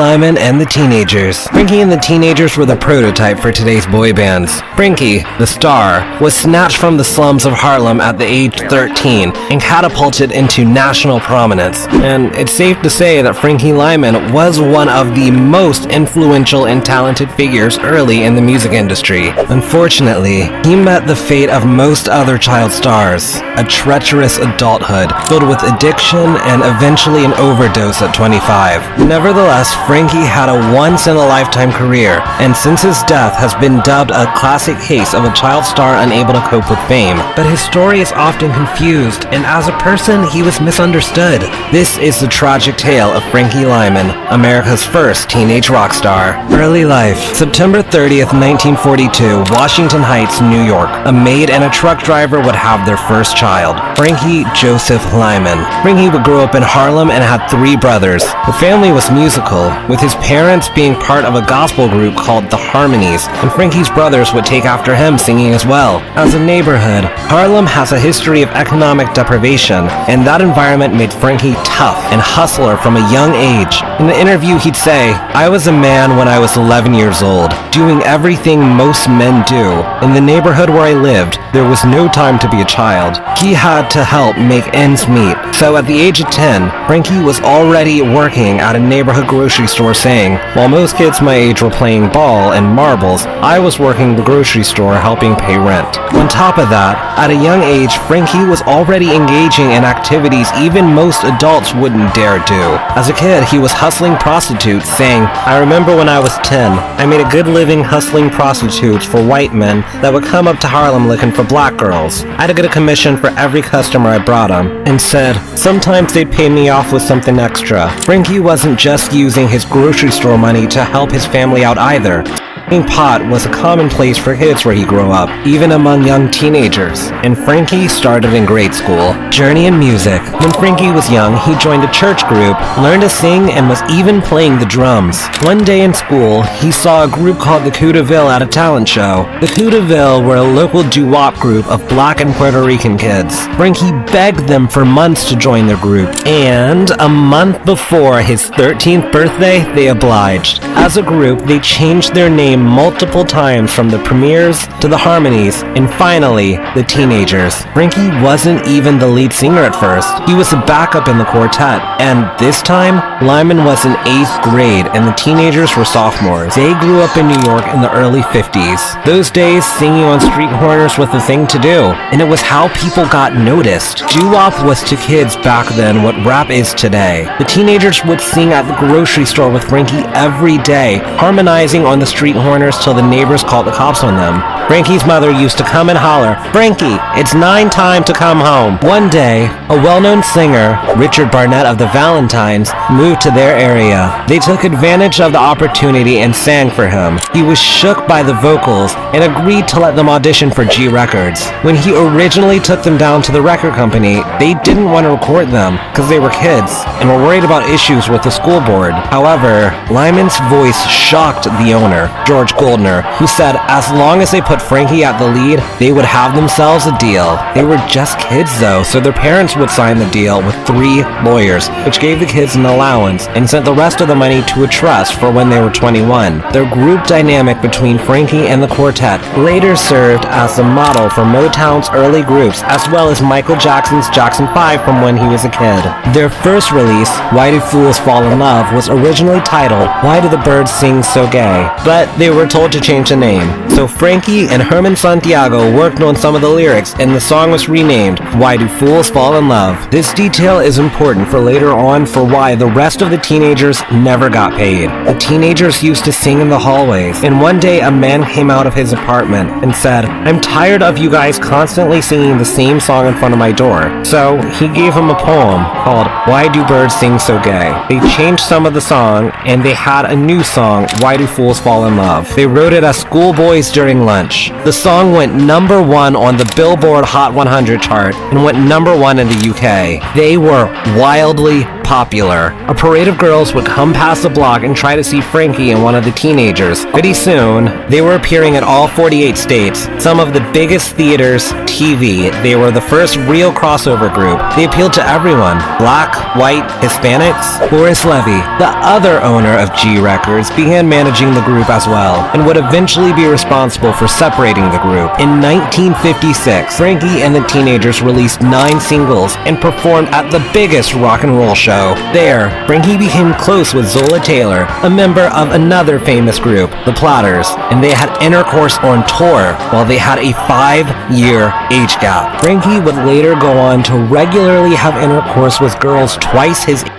Lymon and the Teenagers. Frankie and the Teenagers were the prototype for today's boy bands. Frankie, the star, was snatched from the slums of Harlem at the age 13 and catapulted into national prominence. And it's safe to say that Frankie Lymon was one of the most influential and talented figures early in the music industry. Unfortunately, he met the fate of most other child stars, a treacherous adulthood filled with addiction and eventually an overdose at 25. Nevertheless, Frankie had a once-in-a-lifetime career, and since his death has been dubbed a classic case of a child star unable to cope with fame. But his story is often confused, and as a person, he was misunderstood. This is the tragic tale of Frankie Lymon, America's first teenage rock star. Early life: September 30th, 1942, Washington Heights, New York. A maid and a truck driver would have their first child, Frankie Joseph Lymon. Frankie would grow up in Harlem and had 3 brothers. The family was musical, with his parents being part of a gospel group called the Harmonies, and Frankie's brothers would take after him singing as well. As a neighborhood, Harlem has a history of economic deprivation, and that environment made Frankie tough and hustler from a young age. In the interview, he'd say, "I was a man when I was 11 years old, doing everything most men do. In the neighborhood where I lived, there was no time to be a child. He had to help make ends meet." So at the age of 10, Frankie was already working at a neighborhood grocery store saying, "While most kids my age were playing ball and marbles, I was working the grocery store helping pay rent." On top of that, at a young age, Frankie was already engaging in activities even most adults wouldn't dare do. As a kid, he was hustling prostitutes, saying, "I remember when I was 10, I made a good living hustling prostitutes for white men that would come up to Harlem looking for black girls. I had to get a commission for every customer I brought him," and said, "Sometimes they'd pay me off with something extra." Frankie wasn't just using his grocery store money to help his family out either. Pot was a commonplace for kids where he grew up, even among young teenagers, and Frankie started in grade school. Journey in music. When Frankie was young, he joined a church group, learned to sing, and was even playing the drums. One day in school, he saw a group called the Coup de Ville at a talent show. The Coup de Ville were a local doo-wop group of black and Puerto Rican kids. Frankie begged them for months to join their group, and a month before his 13th birthday, they obliged. As a group, they changed their name multiple times, from the Premiers to the Harmonies, and finally, the Teenagers. Frankie wasn't even the lead singer at first. He was a backup in the quartet, and this time, Lymon was in 8th grade and the Teenagers were sophomores. They grew up in New York in the early 50s. Those days, singing on street corners was the thing to do, and it was how people got noticed. Doo-wop was to kids back then what rap is today. The Teenagers would sing at the grocery store with Frankie every day, harmonizing on the street corners till the neighbors called the cops on them. Frankie's mother used to come and holler, "Frankie, it's 9 time to come home." One day, a well-known singer, Richard Barnett of the Valentines, moved to their area. They took advantage of the opportunity and sang for him. He was shook by the vocals and agreed to let them audition for G Records. When he originally took them down to the record company, they didn't want to record them because they were kids and were worried about issues with the school board. However, Lymon's voice shocked the owner, George Goldner, who said as long as they put Frankie at the lead, they would have themselves a deal. They were just kids though, so their parents would sign the deal with 3 lawyers, which gave the kids an allowance and sent the rest of the money to a trust for when they were 21. Their group dynamic between Frankie and the quartet later served as a model for Motown's early groups, as well as Michael Jackson's Jackson 5 from when he was a kid. Their first release, Why Do Fools Fall in Love, was originally titled Why Do the Birds Sing So Gay, but they were told to change the name. So Frankie and Herman Santiago worked on some of the lyrics, and the song was renamed Why Do Fools Fall in Love. This detail is important for later on for why the rest of the Teenagers never got paid. The Teenagers used to sing in the hallways, and one day a man came out of his apartment and said, "I'm tired of you guys constantly singing the same song in front of my door." So he gave him a poem called Why Do Birds Sing So Gay. They changed some of the song, and they had a new song, Why Do Fools Fall in Love. They wrote it as schoolboys during lunch. The song went #1 on the Billboard Hot 100 chart and went #1 in the UK. They were wildly popular. A parade of girls would come past the block and try to see Frankie and one of the teenagers. Pretty soon, they were appearing at all 48 states, some of the biggest theaters, TV. They were the first real crossover group. They appealed to everyone, black, white, Hispanics. Boris Levy, the other owner of G Records, began managing the group as well, and would eventually be responsible for separating the group. In 1956, Frankie and the Teenagers released 9 singles and performed at the biggest rock and roll show. There, Frankie became close with Zola Taylor, a member of another famous group, the Platters, and they had intercourse on tour while they had a 5-year age gap. Frankie would later go on to regularly have intercourse with girls twice his age.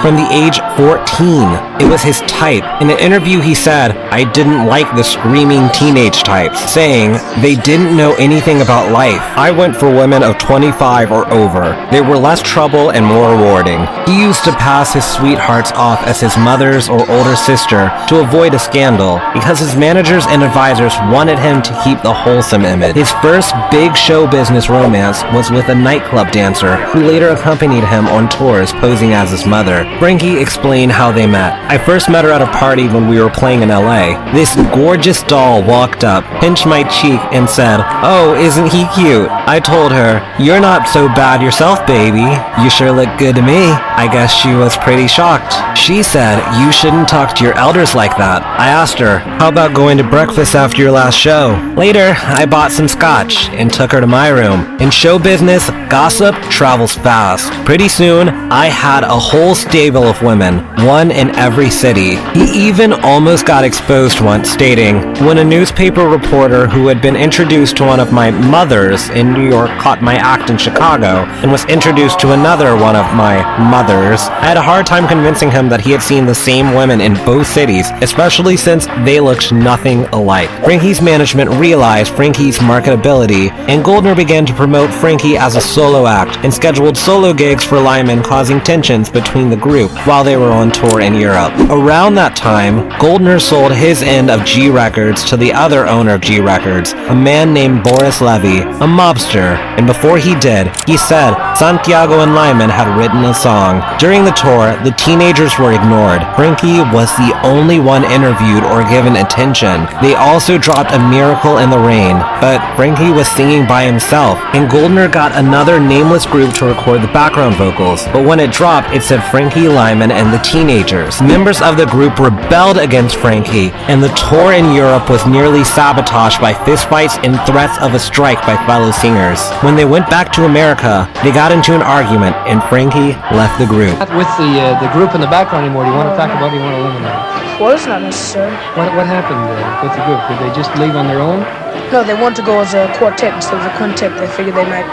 From the age 14, it was his type. In an interview he said, "I didn't like the screaming teenage types," saying, "They didn't know anything about life. I went for women of 25 or over. They were less trouble and more rewarding." He used to pass his sweethearts off as his mother's or older sister to avoid a scandal, because his managers and advisors wanted him to keep the wholesome image. His first big show business romance was with a nightclub dancer who later accompanied him on tours posing as his mother. Frankie explained how they met. "I first met her at a party when we were playing in LA. This gorgeous doll walked up, pinched my cheek, and said, 'Oh, isn't he cute?' I told her, 'You're not so bad yourself, baby. You sure look good to me.' I guess she was pretty shocked. She said, 'You shouldn't talk to your elders like that.' I asked her, 'How about going to breakfast after your last show?' Later, I bought some scotch and took her to my room. In show business, gossip travels fast. Pretty soon, I had a whole stable of women, one in every city. He even almost got exposed once, stating, 'When a newspaper reporter who had been introduced to one of my mothers in New York caught my act in Chicago and was introduced to another one of my mothers, I had a hard time convincing him that he had seen the same women in both cities, especially since they looked nothing alike.' Frankie's management realized Frankie's marketability, and Goldner began to promote Frankie as a solo act and scheduled solo gigs for Lymon, causing tensions between the group while they were on tour in Europe. Around that time, Goldner sold his end of G Records to the other owner of G Records, a man named Boris Levy, a mobster, and before he did, he said Santiago and Lymon had written a song. During the tour, the Teenagers were ignored. Frankie was the only one interviewed or given attention. They also dropped A Miracle in the Rain, but Frankie was singing by himself, and Goldner got another nameless group to record the background vocals, but when it dropped, it said Frankie Lymon and the Teenagers. Members of the group rebelled against Frankie, and the tour in Europe was nearly sabotaged by fistfights and threats of a strike by fellow singers. When they went back to America, they got into an argument, and Frankie left the group. Not with the group in the background anymore. Do you want to talk about it? Do you want to eliminate it? Well, it's not necessary. What happened with the group? Did they just leave on their own? No, they want to go as a quartet instead of a quintet. They figured they might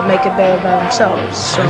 make it better by themselves. So.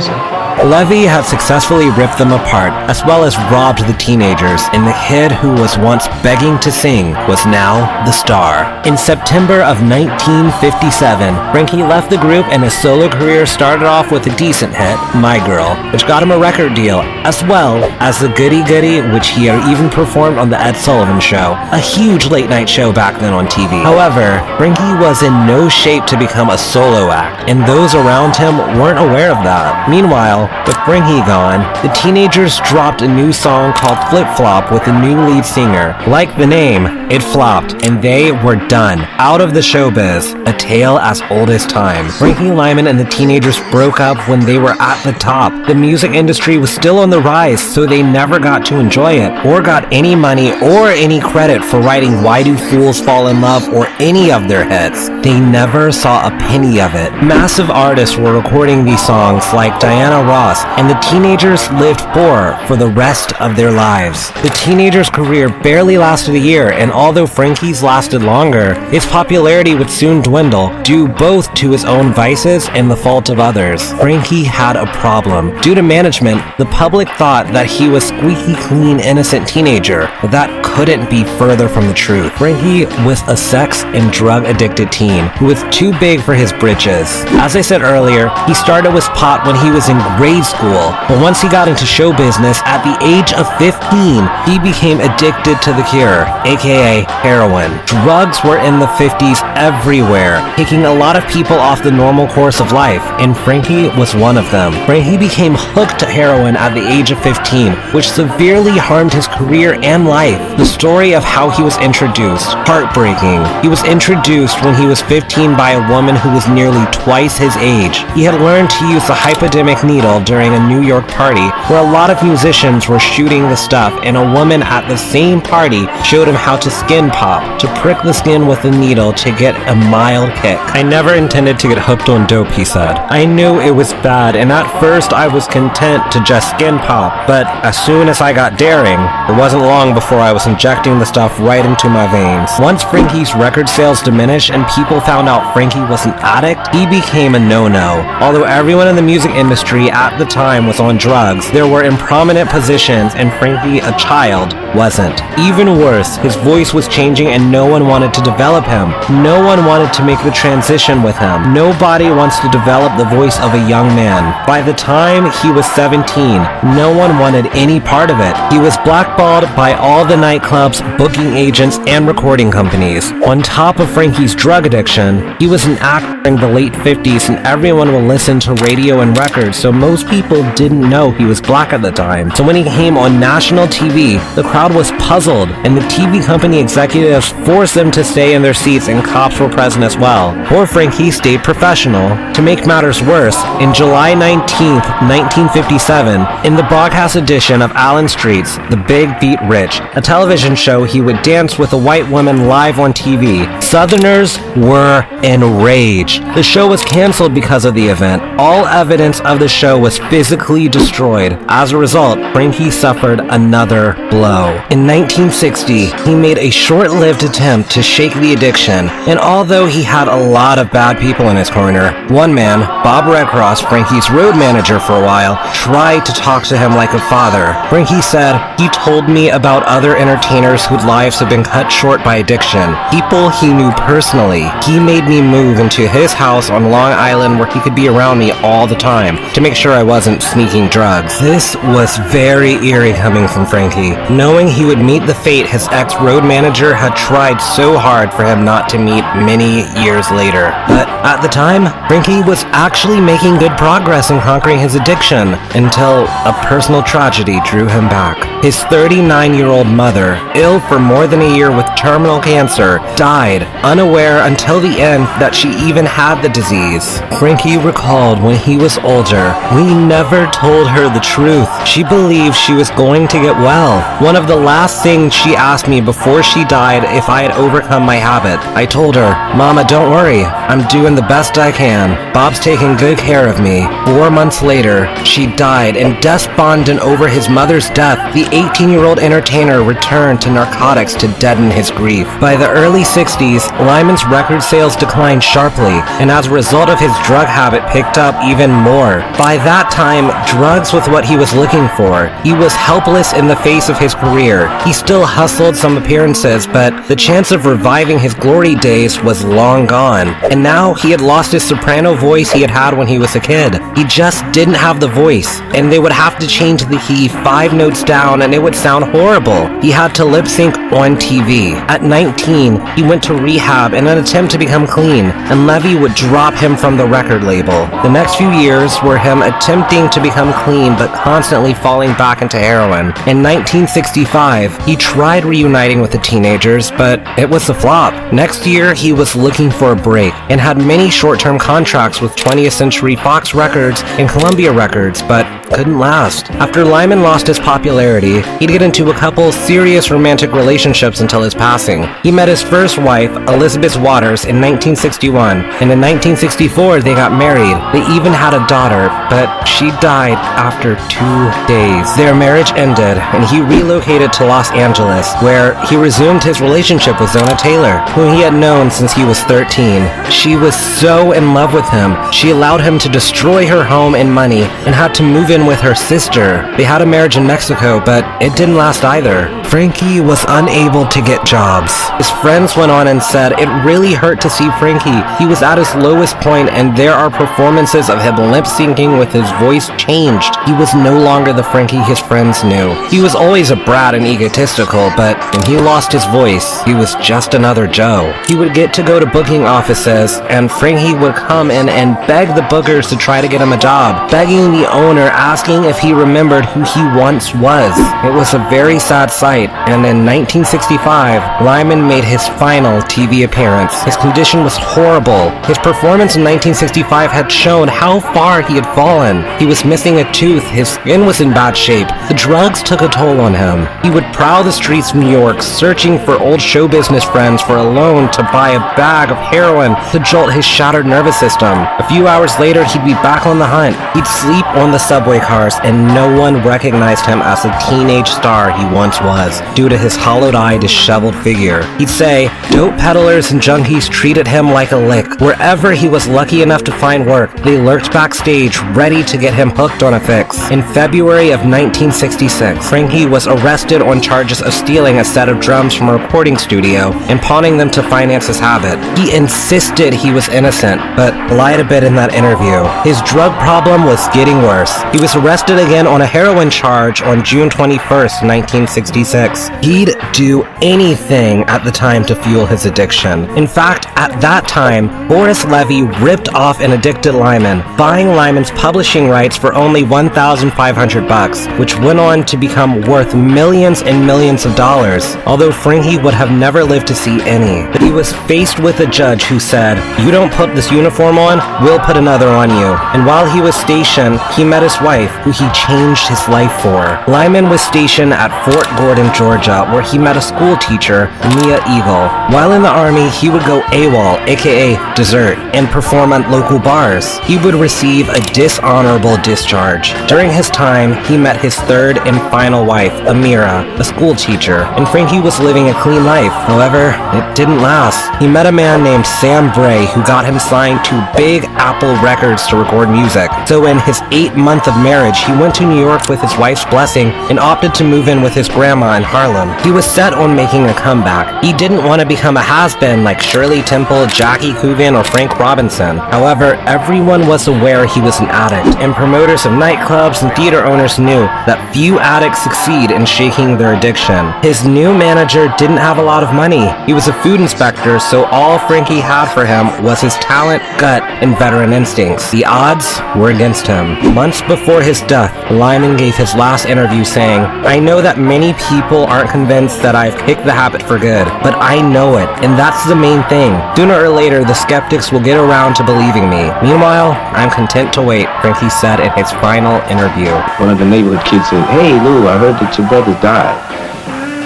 Levy had successfully ripped them apart, as well as robbed the Teenagers, and the kid who was once begging to sing was now the star. In September of 1957, Frankie left the group and his solo career started off with a decent hit, My Girl, which got him a record deal, as well as the Goody Goody, which he had even performed on the Ed Sullivan Show, a huge late-night show back then on TV. However, Frankie was in no shape to become a solo act, and those around him weren't aware of that. Meanwhile, with Frankie gone, the Teenagers dropped a new song called Flip Flop with a new lead singer. Like the name, it flopped, and they were done. Out of the showbiz, a tale as old as time. Frankie Lymon and the Teenagers broke up when they were at the top. The music industry was still on the rise, so they never got to enjoy it, or got any money or any credit for writing Why Do Fools Fall in Love or any of their hits. They never saw a penny of it. Massive artists were recording these songs like Diana Ross, and the Teenagers lived poor for the rest of their lives. The Teenagers' career barely lasted a year, and although Frankie's lasted longer, his popularity would soon dwindle, due both to his own vices and the fault of others. Frankie had a problem. Due to management, the public thought that he was squeaky clean innocent teenager, but that couldn't be further from the truth. Frankie was a sex and drug addicted teen who was too big for his britches. As I said earlier, he started with pot when he was in grade school, but once he got into show business at the age of 15, he became addicted to the cure, aka heroin. Drugs were in the 50s everywhere, taking a lot of people off the normal course of life, and Frankie was one of them. Frankie became hooked to heroin at the age of 15, which severely harmed his career and life. The story of how he was introduced, heartbreaking. He was introduced when he was 15 by a woman who was nearly twice his age. He had learned to use the hypodermic needle during a New York party where a lot of musicians were shooting the stuff, and a woman at the same party showed him how to skin pop, to prick the skin with the needle to get a mild kick. I never intended to get hooked on dope, he said. I knew it was bad, and at first I was content to just skin pop, but as soon as I got daring, it wasn't long before I was injecting the stuff right into my veins. Once Frankie's record sales diminished and people found out Frankie was an addict, he became a no-no. Although everyone in the music industry at the time was on drugs, there were in prominent positions, and Frankie, a child, wasn't. Even worse, his voice was changing and no one wanted to develop him. No one wanted to make the transition with him. Nobody wants to develop the voice of a young man. By the time he was 17, no one wanted any part of it. He was blackballed by all the nightclubs, booking agents, and recording companies. On top of Frankie's drug addiction, he was an actor in the late 50s and everyone would listen to radio and records, so most people didn't know he was black at the time. So when he came on national TV, the crowd was puzzled, and the TV company executives forced them to stay in their seats, and cops were present as well. Poor Frankie stayed professional. To make matters worse, in July 19th, 1957, in the broadcast edition of Allen Street's The Big Beat Rich, a television show he would dance with a white woman live on TV, Southerners were enraged. The show was canceled because of the event. All evidence of the show was physically destroyed. As a result, Frankie suffered another blow. In 1960, he made a short-lived attempt to shake the addiction, and although he had a lot of bad people in his corner, one man, Bob Redcross, Frankie's road manager for a while, tried to talk to him like a father. Frankie said, "He told me about other entertainers whose lives have been cut short by addiction, people he knew personally. He made me move into his house on Long Island where he could be around me all the time to make sure I wasn't sneaking drugs." This was very eerie coming from Frankie, knowing he would meet the fate his ex-road manager had tried so hard for him not to meet many years later. But at the time, Frankie was actually making good progress in conquering his addiction until a personal tragedy drew him back. His 39-year-old mother, ill for more than a year with terminal cancer, died, unaware until the end that she even had the disease. Frankie recalled when he was older, "We never told her the truth. She believed she was going to get well. One of the last things she asked me before she died if I had overcome my habit. I told her, 'Mama, don't worry. I'm doing the best I can. Bob's taking good care of me.' 4 months later, she died, and despondent over his mother's death, the 18-year-old entertainer returned to narcotics to deaden his grief. By the early 60s, Lymon's record sales declined sharply, and as a result of his drug habit picked up even more. By that time, drugs was what he was looking for. He was helpless in the face of his career. He still hustled some appearances, but the chance of reviving his glory days was long gone. And now he had lost his soprano voice he had had when he was a kid. He just didn't have the voice, and they would have to change the key 5 notes down and it would sound horrible. He had to lip sync on TV. At 19, he went to rehab in an attempt to become clean, and Levy would drop him from the record label. The next few years were him attempting to become clean but constantly falling back into heroin. In 1965, he tried reuniting with the teenagers, but it was a flop. Next year, he was looking for a break and had many short-term contracts with 20th Century Fox Records and Columbia Records, but couldn't last. After Lymon lost his popularity, he'd get into a couple serious romantic relationships until his passing. He met his first wife, Elizabeth Waters, in 1961, and in 1964 they got married. They even had a daughter, but she died after 2 days. Their marriage ended, and he relocated to Los Angeles, where he resumed his relationship with Zona Taylor, whom he had known since he was 13. She was so in love with him, she allowed him to destroy her home and money, and had to move in even with her sister. They had a marriage in Mexico, but it didn't last either. Frankie was unable to get jobs. His friends went on and said it really hurt to see Frankie. He was at his lowest point, and there are performances of him lip-syncing with his voice changed. He was no longer the Frankie his friends knew. He was always a brat and egotistical, but when he lost his voice, he was just another Joe. He would get to go to booking offices, and Frankie would come in and beg the bookers to try to get him a job, begging the owner, asking if he remembered who he once was. It was a very sad sight, and in 1965, Lymon made his final TV appearance. His condition was horrible. His performance in 1965 had shown how far he had fallen. He was missing a tooth, his skin was in bad shape. The drugs took a toll on him. He would prowl the streets of New York, searching for old show business friends for a loan to buy a bag of heroin to jolt his shattered nervous system. A few hours later, he'd be back on the hunt. He'd sleep on the subway cars, and no one recognized him as the teenage star he once was, due to his hollowed-eyed, disheveled figure. He'd say, dope peddlers and junkies treated him like a lick. Wherever he was lucky enough to find work, they lurked backstage, ready to get him hooked on a fix. In February of 1966, Frankie was arrested on charges of stealing a set of drums from a recording studio and pawning them to finance his habit. He insisted he was innocent, but lied a bit in that interview. His drug problem was getting worse. He was arrested again on a heroin charge on June 21st, 1966. He'd do anything at the time to fuel his addiction. In fact, at that time, Boris Levy ripped off and addicted Lymon, buying Lymon's publishing rights for only $1,500, which went on to become worth millions and millions of dollars, although Frankie would have never lived to see any. But he was faced with a judge who said, "You don't put this uniform on, we'll put another on you." And while he was stationed, he met his wife, who he changed his life for. Lymon was stationed at Fort Gordon, Georgia, where he met a school teacher, Mia Eagle. While in the army, he would go AWOL, aka desert, and perform at local bars. He would receive a dishonorable discharge. During his time, he met his third and final wife, Amira, a school teacher, and Frankie was living a clean life. However, it didn't last. He met a man named Sam Bray who got him signed to Big Apple Records to record music. So in his 8th month of marriage, he went to New York with his wife's blessing and opted to move in with his grandma in Harlem. He was set on making a comeback. He didn't want to become a has-been like Shirley Temple, Jackie Coogan, or Frank Robinson. However, everyone was aware he was an addict, and promoters of nightclubs and theater owners knew that few addicts succeed in shaking their addiction. His new manager didn't have a lot of money. He was a food inspector, so all Frankie had for him was his talent, gut, and veteran instincts. The odds were against him. Months before his death, Lymon gave his last interview saying, "I know that many people aren't convinced that I've kicked the habit for good, but I know it, and that's the main thing. Sooner or later, the skeptics will get around to believing me. Meanwhile, I'm content to wait," Frankie said in his final interview. One of the neighborhood kids said, "Hey Lou, I heard that your brother died."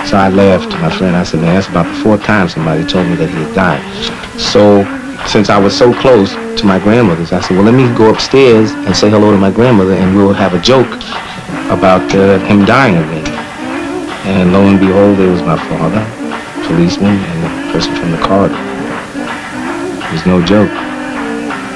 So I laughed to my friend. I said, "Man, that's about the 4th time somebody told me that he had died." So since I was so close to my grandmother's, I said, "Well, let me go upstairs and say hello to my grandmother, and we'll have a joke about him dying again." And lo and behold, there was my father, policeman, and the person from the corridor. It was no joke.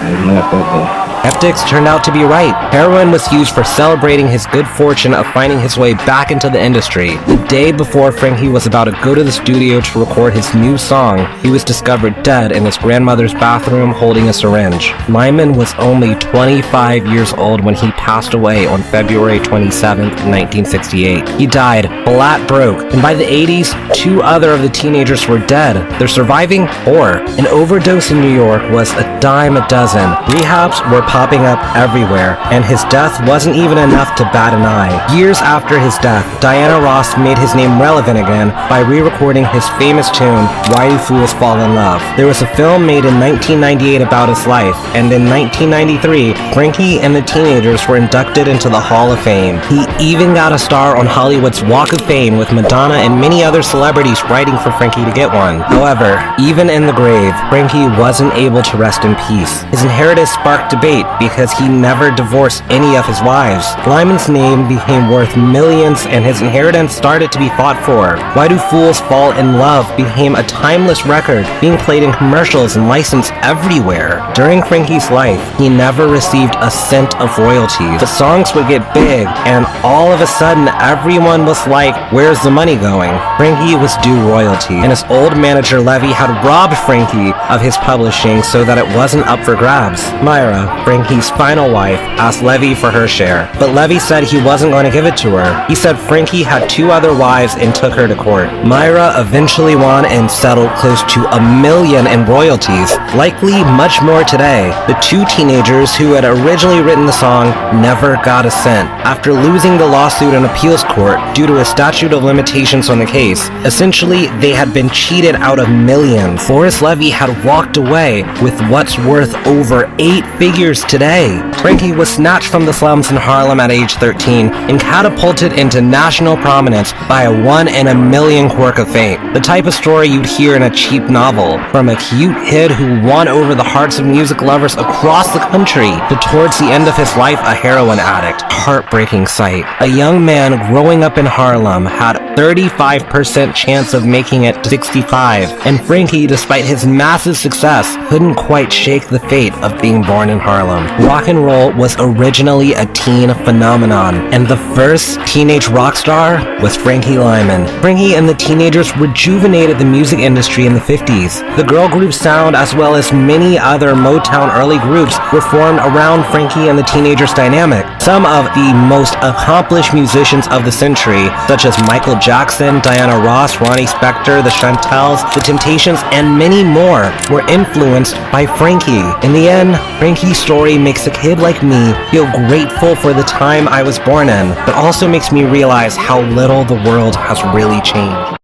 I didn't laugh that day. Skeptics turned out to be right. Heroin was used for celebrating his good fortune of finding his way back into the industry. The day before Frankie was about to go to the studio to record his new song, he was discovered dead in his grandmother's bathroom holding a syringe. Lymon was only 25 years old when he passed away on February 27, 1968. He died flat broke, and by the 80s, 2 other of the teenagers were dead. They're surviving 4. An overdose in New York was a dime a dozen. Rehabs were popping up everywhere, and his death wasn't even enough to bat an eye. Years after his death, Diana Ross made his name relevant again by re-recording his famous tune, "Why Do Fools Fall in Love?" There was a film made in 1998 about his life, and in 1993, Frankie and the Teenagers were inducted into the Hall of Fame. He even got a star on Hollywood's Walk of Fame, with Madonna and many other celebrities writing for Frankie to get one. However, even in the grave, Frankie wasn't able to rest in peace. His inheritance sparked debate, estate because he never divorced any of his wives. Lymon's name became worth millions and his inheritance started to be fought for. Why Do Fools Fall in Love became a timeless record, being played in commercials and licensed everywhere. During Frankie's life, he never received a cent of royalties. The songs would get big, and all of a sudden, everyone was like, where's the money going? Frankie was due royalty, and his old manager Levy had robbed Frankie of his publishing so that it wasn't up for grabs. Myra, Frankie's final wife, asked Levy for her share, but Levy said he wasn't going to give it to her. He said Frankie had 2 other wives and took her to court. Myra eventually won and settled close to $1 million in royalties, likely much more today. The 2 teenagers who had originally written the song never got a cent. After losing the lawsuit in appeals court due to a statute of limitations on the case, essentially they had been cheated out of millions. Boris Levy had walked away with what's worth over 8 figures today. Frankie was snatched from the slums in Harlem at age 13 and catapulted into national prominence by a 1 in a million quirk of fame. The type of story you'd hear in a cheap novel, from a cute kid who won over the hearts of music lovers across the country to towards the end of his life a heroin addict. Heartbreaking sight. A young man growing up in Harlem had 35% chance of making it to 65, and Frankie, despite his massive success, couldn't quite shake the fate of being born in Harlem. Rock and roll was originally a teen phenomenon, and the first teenage rock star was Frankie Lymon. Frankie and the Teenagers rejuvenated the music industry in the 50s. The girl group sound, as well as many other Motown early groups, were formed around Frankie and the Teenagers dynamic. Some of the most accomplished musicians of the century, such as Michael Jackson, Diana Ross, Ronnie Spector, the Chantels, the Temptations, and many more, were influenced by Frankie. In the end, Frankie's story makes a kid like me feel grateful for the time I was born in, but also makes me realize how little the world has really changed.